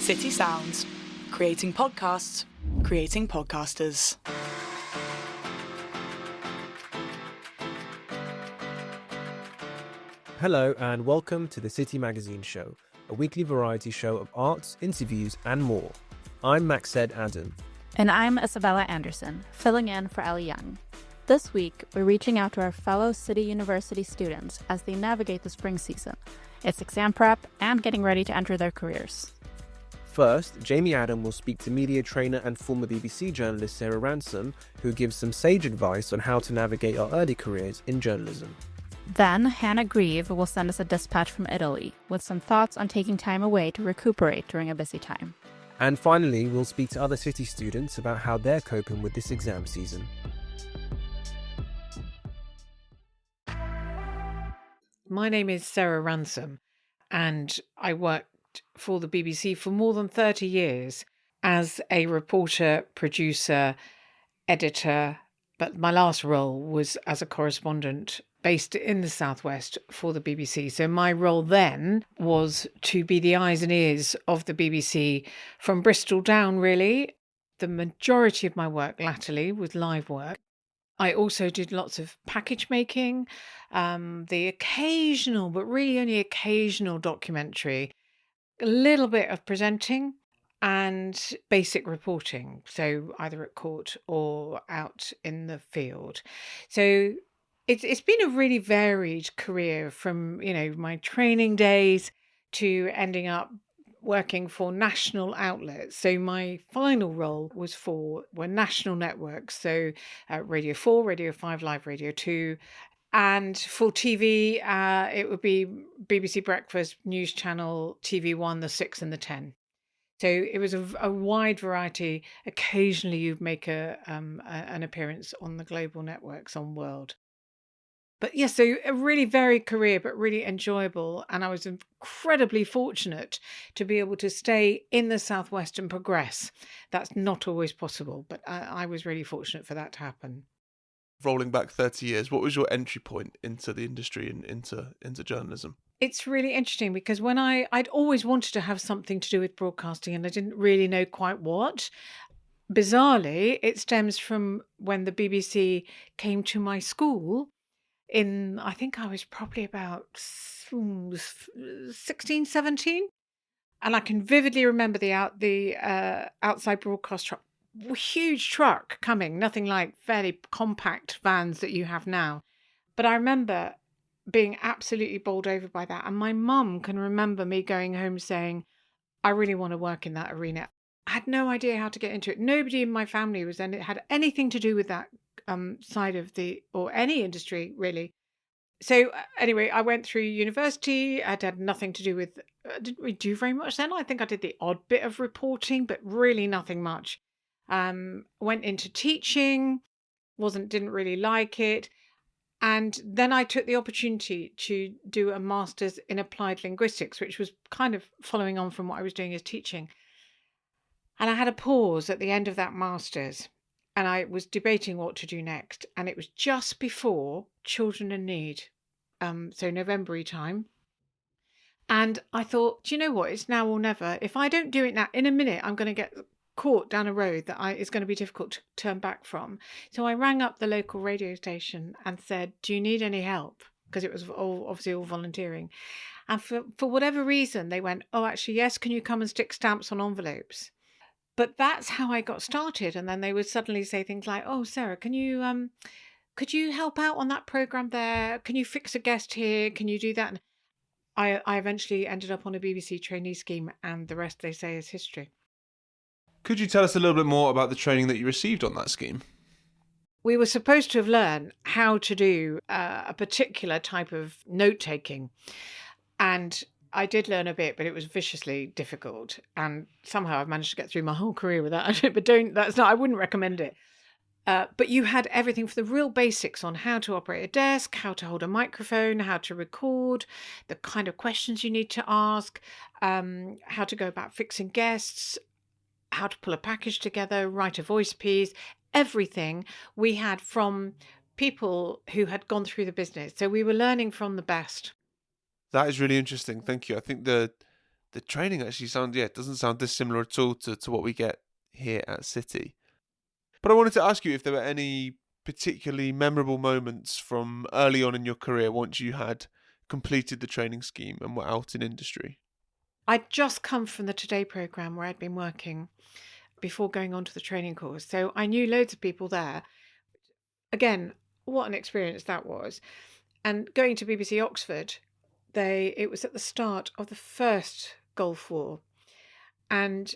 City Sounds. Creating podcasts, creating podcasters. Hello and welcome to the City Magazine Show, a weekly variety show of arts, interviews and more. I'm Aadan. And I'm Isabella Anderson, filling in for Elly Young. This week, we're reaching out to our fellow City University students as they navigate the spring season. It's exam prep and getting ready to enter their careers. First, Jamie Adam will speak to media trainer and former BBC journalist Sarah Ransome, who gives some sage advice on how to navigate our early careers in journalism. Then, Hannah Grieve will send us a dispatch from Italy with some thoughts on taking time away to recuperate during a busy time. And finally, we'll speak to other City students about how they're coping with this exam season. My name is Sarah Ransome, and I worked for the BBC for more than 30 years as a reporter, producer, editor, but my last role was as a correspondent based in the Southwest for the BBC. So my role then was to be the eyes and ears of the BBC from Bristol down, really. The majority of my work latterly was live work. I also did lots of package making, the occasional, but really only occasional documentary, a little bit of presenting and basic reporting. So either at court or out in the field. So it's been a really varied career from, my training days to ending up working for national outlets. So my final role were national networks. So Radio 4, Radio 5 Live, Radio 2. And for TV, it would be BBC Breakfast, News Channel, TV1, the 6 and the 10. So it was a wide variety. Occasionally you'd make an appearance on the global networks on World. But yes, so a really varied career, but really enjoyable. And I was incredibly fortunate to be able to stay in the Southwest and progress. That's not always possible, but I was really fortunate for that to happen. Rolling back 30 years, what was your entry point into the industry and into journalism? It's really interesting because when I'd always wanted to have something to do with broadcasting and I didn't really know quite what. Bizarrely, it stems from when the BBC came to my school. I think I was probably about 16, 17. And I can vividly remember the outside broadcast truck, huge truck coming, nothing like fairly compact vans that you have now. But I remember being absolutely bowled over by that. And my mum can remember me going home saying, I really want to work in that arena. I had no idea how to get into it. Nobody in my family had anything to do with that side of or any industry really. So anyway, I went through university. I'd had nothing to do with, didn't really do very much then. I think I did the odd bit of reporting, but really nothing much. Went into teaching, didn't really like it. And then I took the opportunity to do a master's in applied linguistics, which was kind of following on from what I was doing as teaching. And I had a pause at the end of that master's. And I was debating what to do next. And it was just before Children in Need, so November time. And I thought, do you know what? It's now or never. If I don't do it now, in a minute, I'm going to get caught down a road that it's going to be difficult to turn back from. So I rang up the local radio station and said, do you need any help? Because it was obviously all volunteering. And for whatever reason, they went, oh, actually, yes, can you come and stick stamps on envelopes? But that's how I got started. And then they would suddenly say things like, oh, Sarah, could you help out on that programme there? Can you fix a guest here? Can you do that? And I eventually ended up on a BBC trainee scheme, and the rest, they say, is history. Could you tell us a little bit more about the training that you received on that scheme? We were supposed to have learned how to do a particular type of note-taking. And I did learn a bit, but it was viciously difficult. And somehow I've managed to get through my whole career with that. But I wouldn't recommend it. But you had everything for the real basics on how to operate a desk, how to hold a microphone, how to record, the kind of questions you need to ask, how to go about fixing guests, how to pull a package together, write a voice piece, everything we had from people who had gone through the business. So we were learning from the best. That is really interesting. Thank you. I think the the training actually doesn't sound dissimilar at all to what we get here at City. But I wanted to ask you if there were any particularly memorable moments from early on in your career once you had completed the training scheme and were out in industry. I'd just come from the Today programme where I'd been working before going on to the training course. So I knew loads of people there. Again, what an experience that was. And going to BBC Oxford, it was at the start of the first Gulf War. And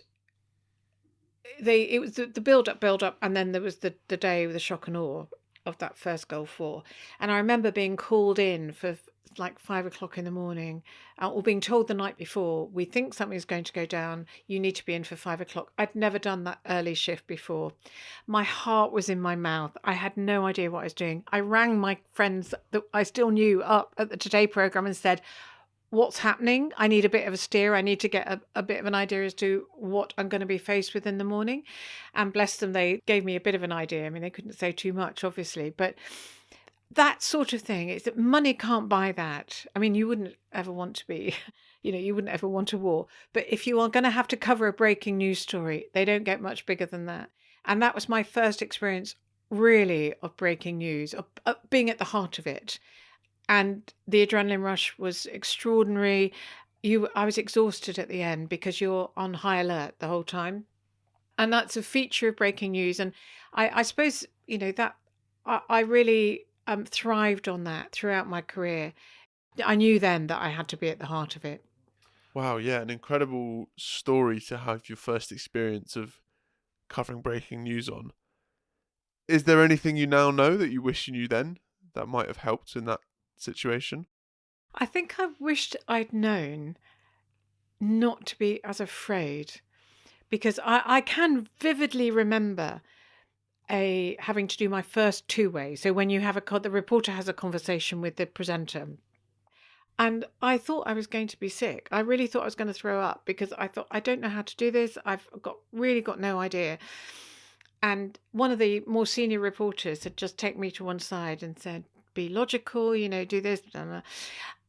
it was the build up, and then there was the day of the shock and awe of that first Gulf War. And I remember being called in for like 5 o'clock in the morning, or being told the night before, we think something's going to go down, you need to be in for 5 o'clock. I'd never done that early shift before. My heart was in my mouth. I had no idea what I was doing. I rang my friends that I still knew up at the Today programme and said, what's happening? I need a bit of a steer. I need to get a bit of an idea as to what I'm going to be faced with in the morning. And bless them, they gave me a bit of an idea. I mean, they couldn't say too much, obviously, but that sort of thing, it's that money can't buy that. I mean, you wouldn't ever want to be, you wouldn't ever want a war. But if you are going to have to cover a breaking news story, they don't get much bigger than that. And that was my first experience, really, of breaking news, of being at the heart of it. And the adrenaline rush was extraordinary. I was exhausted at the end because you're on high alert the whole time. And that's a feature of breaking news. And I suppose, that I really thrived on that throughout my career. I knew then that I had to be at the heart of it. Wow, yeah, an incredible story to have your first experience of covering breaking news on. Is there anything you now know that you wish you knew then that might have helped in that situation? I think I wished I'd known not to be as afraid, because I can vividly remember having to do my first two-way. So when you have the reporter has a conversation with the presenter, and I thought I was going to be sick. I really thought I was going to throw up, because I thought, I don't know how to do this. I've really got no idea. And one of the more senior reporters had just taken me to one side and said, be logical, do this. Blah, blah.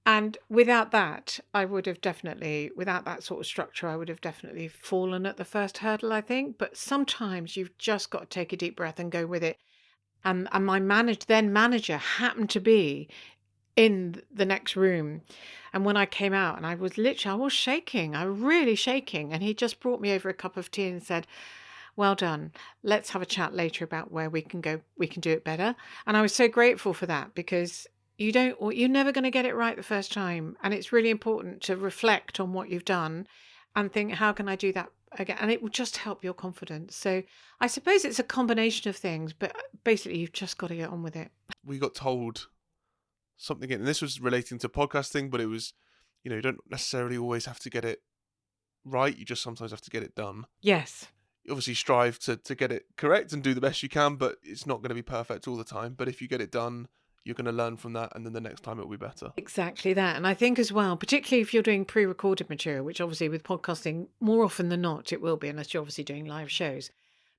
And without that, without that sort of structure, I would have definitely fallen at the first hurdle, I think. But sometimes you've just got to take a deep breath and go with it. And my manager happened to be in the next room. And when I came out, and I was shaking, I was really shaking. And he just brought me over a cup of tea and said, well done. Let's have a chat later about where we can go. We can do it better. And I was so grateful for that, because you're never going to get it right the first time. And it's really important to reflect on what you've done and think, how can I do that again? And it will just help your confidence. So I suppose it's a combination of things, but basically you've just got to get on with it. We got told something, and this was relating to podcasting, but it was, you don't necessarily always have to get it right. You just sometimes have to get it done. Yes. You obviously strive to get it correct and do the best you can, but it's not going to be perfect all the time. But if you get it done, you're going to learn from that, and then the next time it'll be better. Exactly that. And I think as well, particularly if you're doing pre-recorded material, which obviously with podcasting, more often than not, it will be, unless you're obviously doing live shows.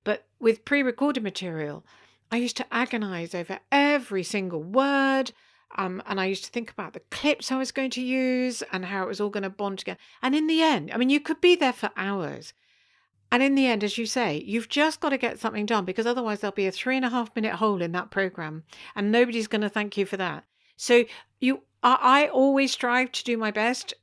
But with pre-recorded material, I used to agonize over every single word. And I used to think about the clips I was going to use and how it was all going to bond together. And in the end, I mean, you could be there for hours. And in the end, as you say, you've just got to get something done, because otherwise there'll be a 3.5-minute hole in that program and nobody's going to thank you for that. So I always strive to do my best.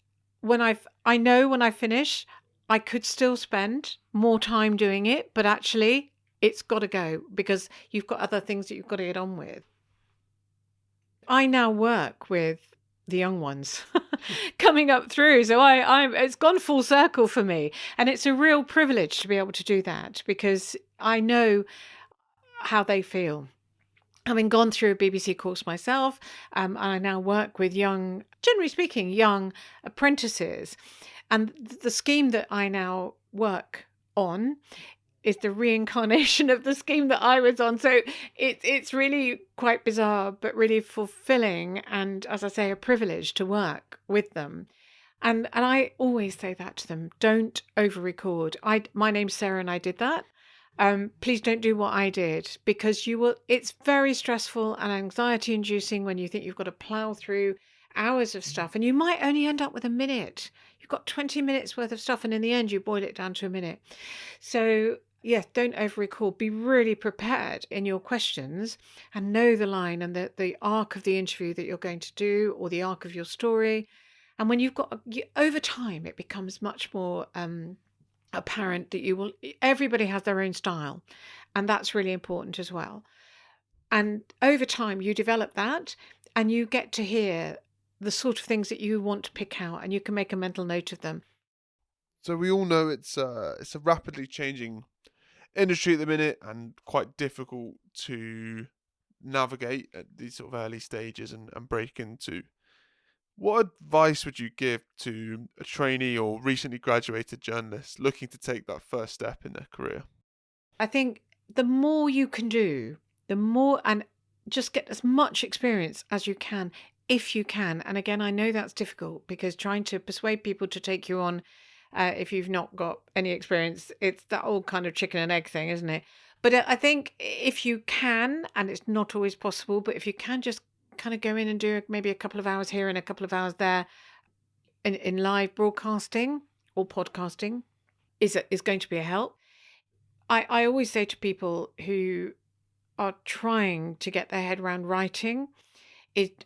I know when I finish, I could still spend more time doing it, but actually it's got to go, because you've got other things that you've got to get on with. I now work with the young ones coming up through. So it's gone full circle for me. And it's a real privilege to be able to do that, because I know how they feel. Having gone through a BBC course myself, I now work with generally speaking, young apprentices. And the scheme that I now work on is the reincarnation of the scheme that I was on. So it's really quite bizarre, but really fulfilling. And as I say, a privilege to work with them. And I always say that to them, don't over record. My name's Sarah and I did that. Please don't do what I did, because it's very stressful and anxiety inducing when you think you've got to plow through hours of stuff and you might only end up with a minute. You've got 20 minutes worth of stuff, and in the end you boil it down to a minute. So yes, don't over-record. Be really prepared in your questions and know the line and the arc of the interview that you're going to do, or the arc of your story. And when you've got, over time, it becomes much more apparent that everybody has their own style. And that's really important as well. And over time, you develop that, and you get to hear the sort of things that you want to pick out, and you can make a mental note of them. So we all know it's a rapidly changing industry at the minute, and quite difficult to navigate at these sort of early stages and break into. What advice would you give to a trainee or recently graduated journalist looking to take that first step in their career? I think the more you can do, the more, and just get as much experience as you can, if you can. And again, I know that's difficult, because trying to persuade people to take you on if you've not got any experience, it's that old kind of chicken and egg thing, isn't it? But I think if you can, and it's not always possible, but if you can just kind of go in and do maybe a couple of hours here and a couple of hours there in live broadcasting or podcasting, is going to be a help. I always say to people who are trying to get their head around writing,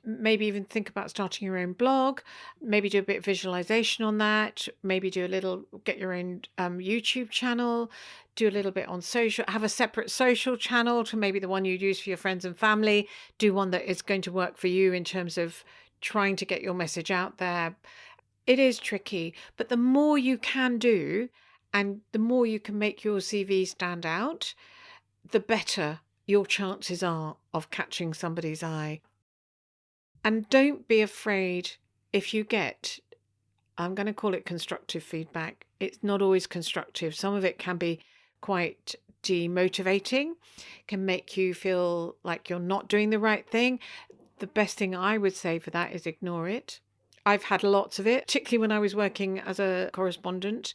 maybe even think about starting your own blog, maybe do a bit of visualization on that, maybe get your own YouTube channel, do a little bit on social, have a separate social channel to maybe the one you use for your friends and family, do one that is going to work for you in terms of trying to get your message out there. It is tricky, but the more you can do, and the more you can make your CV stand out, the better your chances are of catching somebody's eye. And don't be afraid if you get, I'm going to call it constructive feedback. It's not always constructive. Some of it can be quite demotivating, can make you feel like you're not doing the right thing. The best thing I would say for that is ignore it. I've had lots of it, particularly when I was working as a correspondent.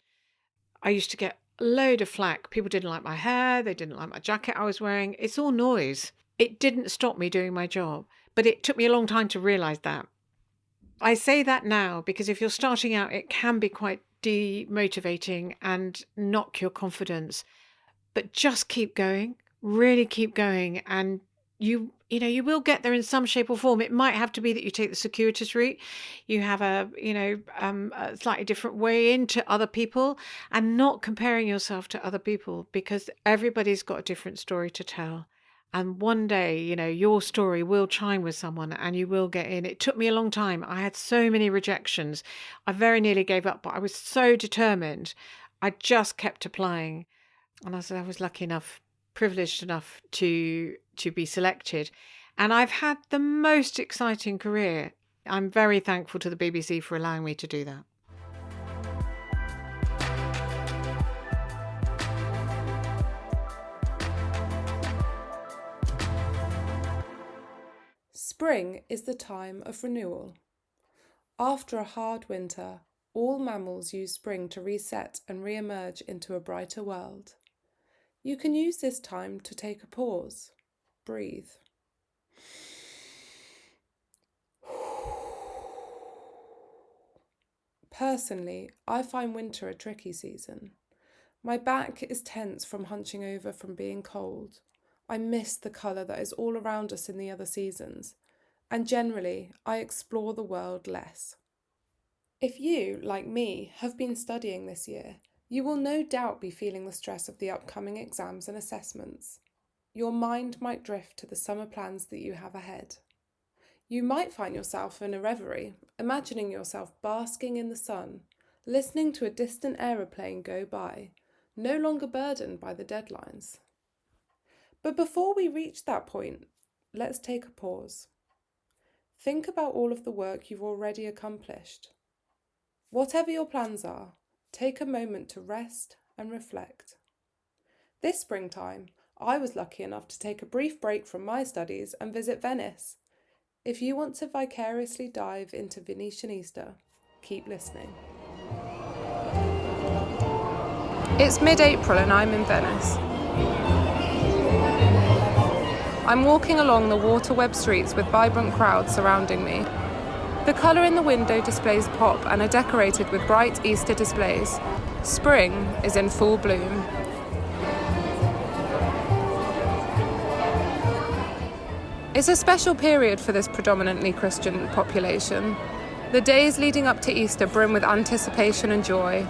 I used to get a load of flack. People didn't like my hair. They didn't like my jacket I was wearing. It's all noise. It didn't stop me doing my job. But it took me a long time to realise that. I say that now because if you're starting out, it can be quite demotivating and knock your confidence. But just keep going, really keep going, and you will get there in some shape or form. It might have to be that you take the circuitous route. You have a slightly different way into other people, and not comparing yourself to other people, because everybody's got a different story to tell. And one day, your story will chime with someone and you will get in. It took me a long time. I had so many rejections. I very nearly gave up, but I was so determined. I just kept applying. And I was lucky enough, privileged enough to be selected. And I've had the most exciting career. I'm very thankful to the BBC for allowing me to do that. Spring is the time of renewal. After a hard winter, all mammals use spring to reset and re-emerge into a brighter world. You can use this time to take a pause. Breathe. Personally, I find winter a tricky season. My back is tense from hunching over from being cold. I miss the colour that is all around us in the other seasons. And generally, I explore the world less. If you, like me, have been studying this year, you will no doubt be feeling the stress of the upcoming exams and assessments. Your mind might drift to the summer plans that you have ahead. You might find yourself in a reverie, imagining yourself basking in the sun, listening to a distant aeroplane go by, no longer burdened by the deadlines. But before we reach that point, let's take a pause. Think about all of the work you've already accomplished. Whatever your plans are, take a moment to rest and reflect. This springtime, I was lucky enough to take a brief break from my studies and visit Venice. If you want to vicariously dive into Venetian Easter, keep listening. It's mid-April and I'm in Venice. I'm walking along the water-webbed streets with vibrant crowds surrounding me. The colour in the window displays pop and are decorated with bright Easter displays. Spring is in full bloom. It's a special period for this predominantly Christian population. The days leading up to Easter brim with anticipation and joy.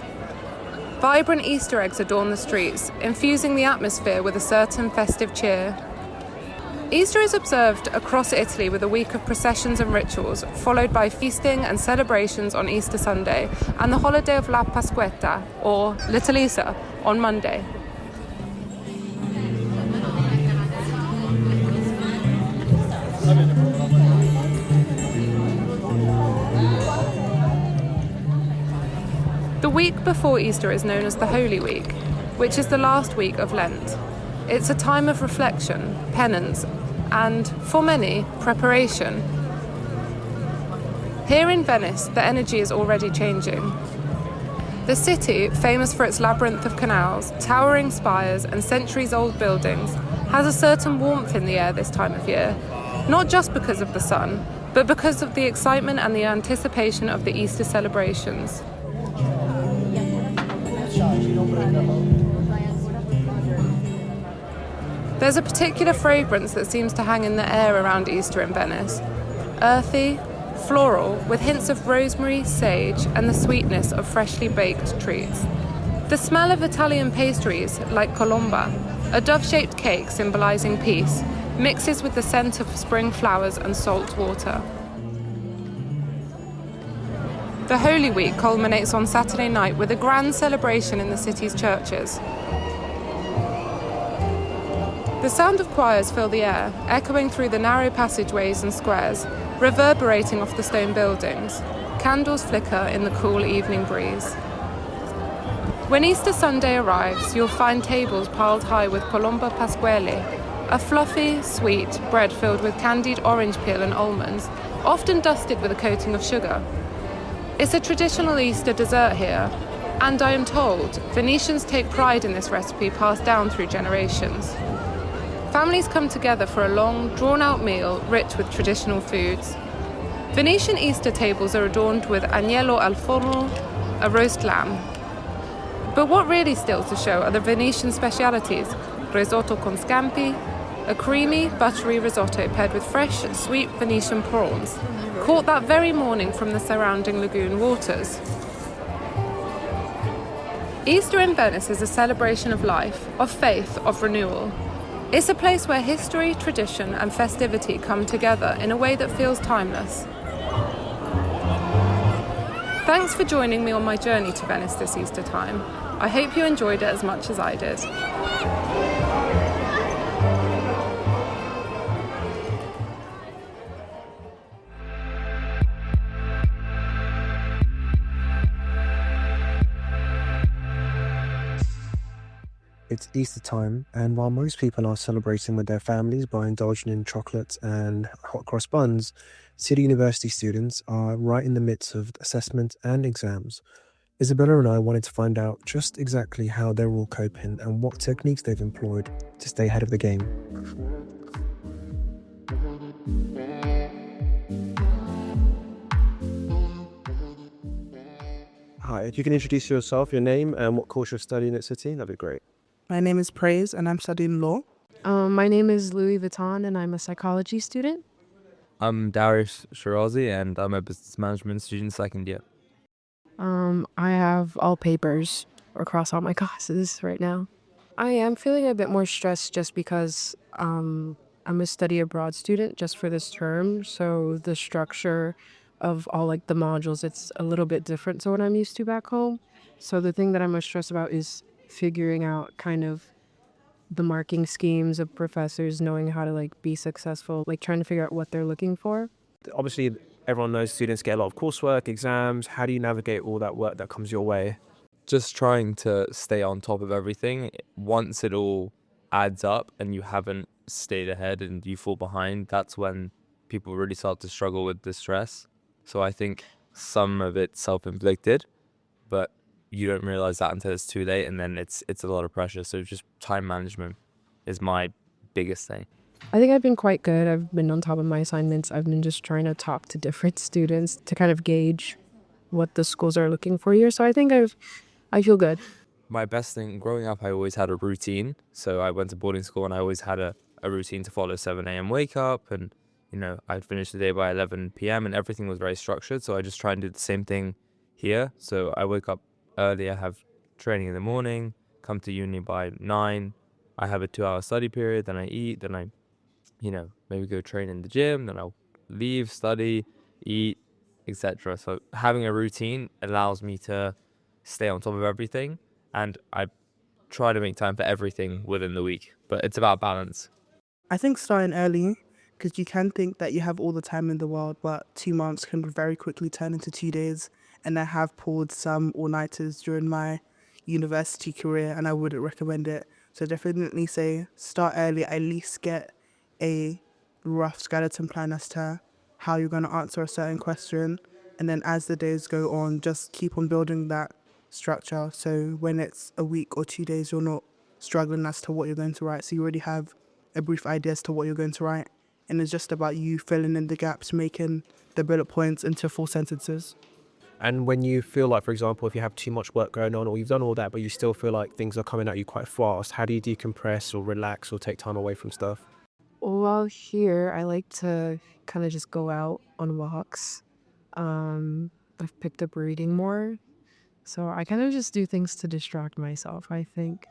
Vibrant Easter eggs adorn the streets, infusing the atmosphere with a certain festive cheer. Easter is observed across Italy with a week of processions and rituals, followed by feasting and celebrations on Easter Sunday and the holiday of La Pasquetta, or Little Easter, on Monday. The week before Easter is known as the Holy Week, which is the last week of Lent. It's a time of reflection, penance, and, for many, preparation. Here in Venice, the energy is already changing. The city, famous for its labyrinth of canals, towering spires, and centuries-old buildings, has a certain warmth in the air this time of year, not just because of the sun, but because of the excitement and the anticipation of the Easter celebrations. There's a particular fragrance that seems to hang in the air around Easter in Venice. Earthy, floral, with hints of rosemary, sage, and the sweetness of freshly baked treats. The smell of Italian pastries, like colomba, a dove-shaped cake symbolizing peace, mixes with the scent of spring flowers and salt water. The Holy Week culminates on Saturday night with a grand celebration in the city's churches. The sound of choirs fill the air, echoing through the narrow passageways and squares, reverberating off the stone buildings. Candles flicker in the cool evening breeze. When Easter Sunday arrives, you'll find tables piled high with colomba pasquale, a fluffy, sweet bread filled with candied orange peel and almonds, often dusted with a coating of sugar. It's a traditional Easter dessert here, and I am told Venetians take pride in this recipe passed down through generations. Families come together for a long, drawn-out meal rich with traditional foods. Venetian Easter tables are adorned with agnello al forno, a roast lamb. But what really steals the show are the Venetian specialities: risotto con scampi, a creamy, buttery risotto paired with fresh, sweet Venetian prawns, caught that very morning from the surrounding lagoon waters. Easter in Venice is a celebration of life, of faith, of renewal. It's a place where history, tradition, and festivity come together in a way that feels timeless. Thanks for joining me on my journey to Venice this Easter time. I hope you enjoyed it as much as I did. It's Easter time, and while most people are celebrating with their families by indulging in chocolates and hot cross buns, City University students are right in the midst of assessment and exams. Isabella and I wanted to find out just exactly how they're all coping and what techniques they've employed to stay ahead of the game. Hi, if you can introduce yourself, your name, and what course you're studying at City, that'd be great. My name is Praise, and I'm studying law. My name is Louis Vuitton, and I'm a psychology student. I'm Darius Shirazi, and I'm a business management student second year. I have all papers across all my classes right now. I am feeling a bit more stressed just because I'm a study abroad student just for this term, so the structure of all like the modules, it's a little bit different to what I'm used to back home. So the thing that I'm most stressed about is figuring out kind of the marking schemes of professors, knowing how to like be successful, like trying to figure out what they're looking for. Obviously, everyone knows students get a lot of coursework, exams. How do you navigate all that work that comes your way? Just trying to stay on top of everything. Once it all adds up and you haven't stayed ahead and you fall behind, that's when people really start to struggle with the stress. So I think some of it's self-inflicted, but you don't realize that until it's too late, and then it's a lot of pressure. So just time management is my biggest thing. I think I've been quite good. I've been on top of my assignments. I've been just trying to talk to different students to kind of gauge what the schools are looking for here. So I think I feel good. My best thing growing up, I always had a routine. So I went to boarding school and I always had a routine to follow. 7 a.m. wake up, and I'd finish the day by 11 p.m. and everything was very structured. So I just try and do the same thing here. So I wake up early, I have training in the morning, come to uni by 9. I have a 2-hour study period, then I eat, then I maybe go train in the gym, then I'll leave, study, eat, etc. So having a routine allows me to stay on top of everything, and I try to make time for everything within the week, but it's about balance. I think starting early, because you can think that you have all the time in the world, but 2 months can very quickly turn into 2 days. And I have pulled some all-nighters during my university career, and I wouldn't recommend it. So definitely say start early, at least get a rough skeleton plan as to how you're going to answer a certain question. And then as the days go on, just keep on building that structure. So when it's a week or 2 days, you're not struggling as to what you're going to write. So you already have a brief idea as to what you're going to write. And it's just about you filling in the gaps, making the bullet points into full sentences. And when you feel like, for example, if you have too much work going on or you've done all that, but you still feel like things are coming at you quite fast, how do you decompress or relax or take time away from stuff? Well, here I like to kind of just go out on walks. I've picked up reading more. So I kind of just do things to distract myself, I think.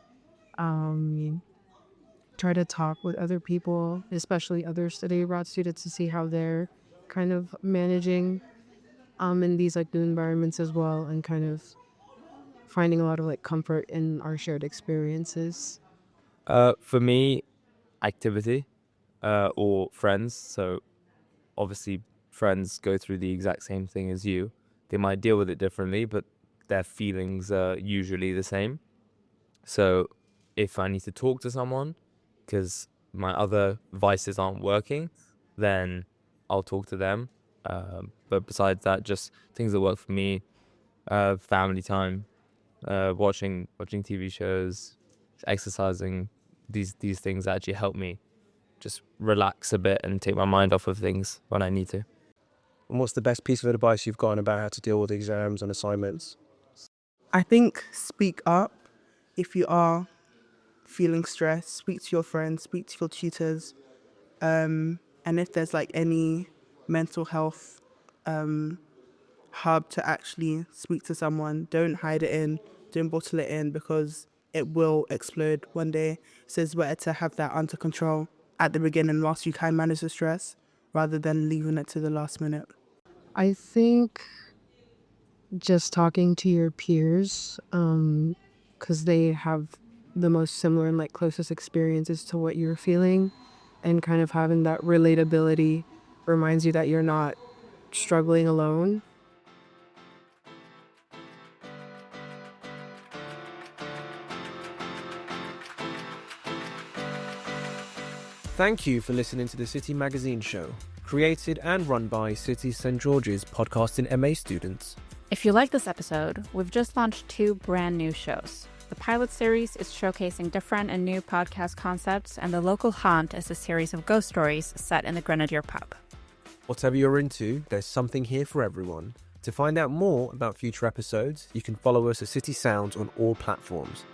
Try to talk with other people, especially other study abroad students, to see how they're kind of managing in these like new environments as well, and kind of finding a lot of like comfort in our shared experiences. For me, activity or friends. So obviously friends go through the exact same thing as you. They might deal with it differently, but their feelings are usually the same. So if I need to talk to someone because my other vices aren't working, then I'll talk to them. But besides that, just things that work for me, family time, watching TV shows, exercising. These things actually help me just relax a bit and take my mind off of things when I need to. And what's the best piece of advice you've gotten about how to deal with exams and assignments? I think speak up if you are feeling stressed. Speak to your friends, speak to your tutors. And if there's like any mental health hub to actually speak to someone, don't hide it in, don't bottle it in, because it will explode one day. So it's better to have that under control at the beginning whilst you can manage the stress, rather than leaving it to the last minute. I think just talking to your peers, because they have the most similar and like closest experiences to what you're feeling, and kind of having that relatability reminds you that you're not struggling alone. Thank you for listening to the City Magazine show, created and run by City St George's podcasting MA students. If you like this episode, we've just launched 2 brand new shows. The pilot series is showcasing different and new podcast concepts, and The Local Haunt is a series of ghost stories set in the Grenadier pub. Whatever you're into, there's something here for everyone. To find out more about future episodes, you can follow us at City Sounds on all platforms.